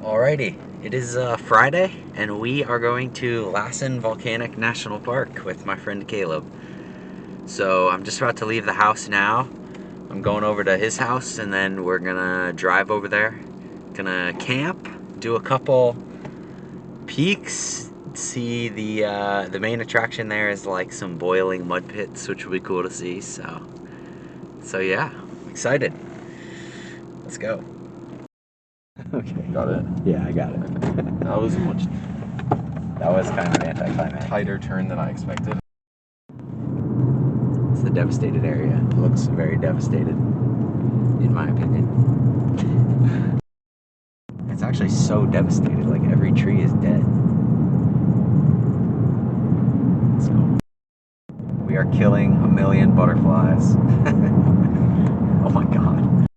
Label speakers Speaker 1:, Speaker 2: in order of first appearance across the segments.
Speaker 1: Alrighty, it is Friday, and we are going to Lassen Volcanic National Park with my friend Caleb. So I'm just about to leave the house now. I'm going over to his house, and then we're gonna drive over there. Gonna camp, do a couple peaks, see the main attraction there is like some boiling mud pits, which will be cool to see. So yeah, I'm excited. Let's go. Okay.
Speaker 2: Got it.
Speaker 1: Yeah, I got it.
Speaker 2: That was a much
Speaker 1: That was kind of an anticlimax.
Speaker 2: tighter turn than I expected.
Speaker 1: It's the devastated area. It looks very devastated, in my opinion. It's actually so devastated, like every tree is dead. So, we are killing a million butterflies. Oh my god.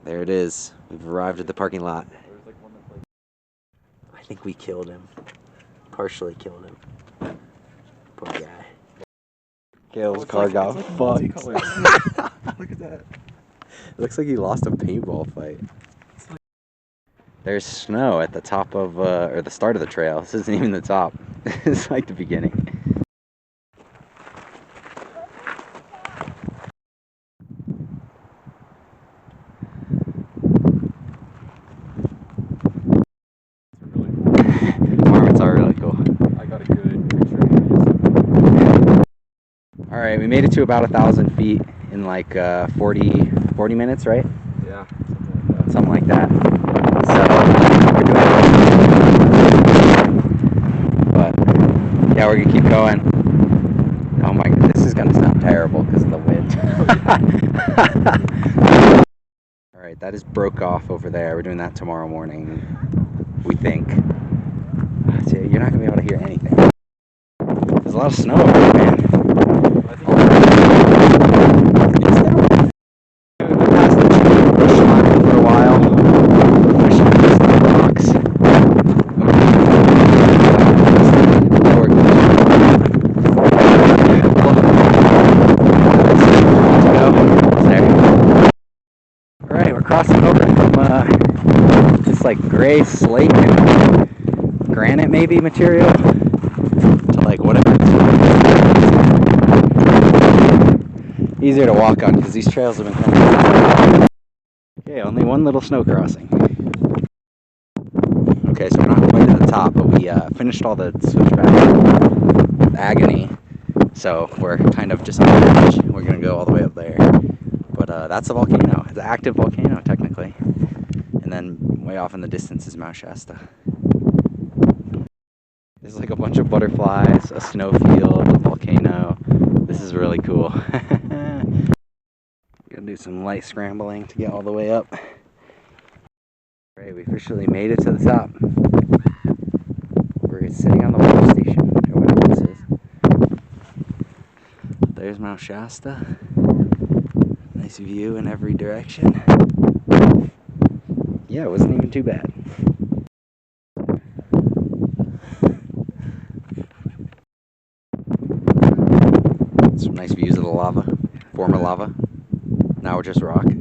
Speaker 1: There it is. We've arrived at the parking lot. I think we killed him. Partially killed him. Poor guy. Caleb's car got fucked.
Speaker 2: Look at that.
Speaker 1: It looks like he lost a paintball fight. There's snow at the top of, or the start of the trail. This isn't even the top. It's like the beginning. Marmots are really cool.
Speaker 2: I got a good picture of it.
Speaker 1: Alright, we made it to about 1,000 feet in like 40 minutes, right?
Speaker 2: Yeah,
Speaker 1: Something like that. So, we're doing it. But, yeah, we're gonna keep going. Oh my god, this is gonna sound terrible because of the wind. Alright, that is broke off over there. We're doing that tomorrow morning, we think. So you're not gonna be able to hear anything. There's a lot of snow over there, man. For a while. Pushing past the rocks. Alright, we're crossing over from just like gray slate and granite maybe material to like whatever. Easier to walk on because these trails have been kind of... Okay, only one little snow crossing. Okay, so we're not quite at the top, but we finished all the switchback with agony, so we're kind of just on the edge. We're gonna go all the way up there, but that's a volcano. It's an active volcano technically, and then way off in the distance is Mount Shasta. There's like a bunch of butterflies, a snowfield, a volcano. This is really cool. Gonna do some light scrambling to get all the way up. Alright, we officially made it to the top. We're sitting on the water station, or whatever this is. There's Mount Shasta. Nice view in every direction. Yeah, it wasn't even too bad. Some nice views of the lava, former lava. Now we're just rock.
Speaker 2: We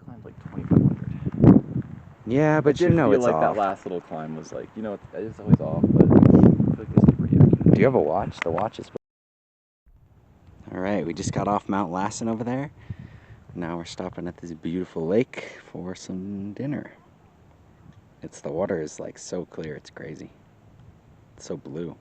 Speaker 2: climbed like 2,500.
Speaker 1: Yeah, but you know it's
Speaker 2: like
Speaker 1: off.
Speaker 2: that last little climb was like, you know, it's always off, but I feel like it's pretty accurate.
Speaker 1: Do you have a watch? The watch is... Alright, we just got off Mount Lassen over there. Now we're stopping at this beautiful lake for some dinner. The water is like so clear, it's crazy. It's so blue.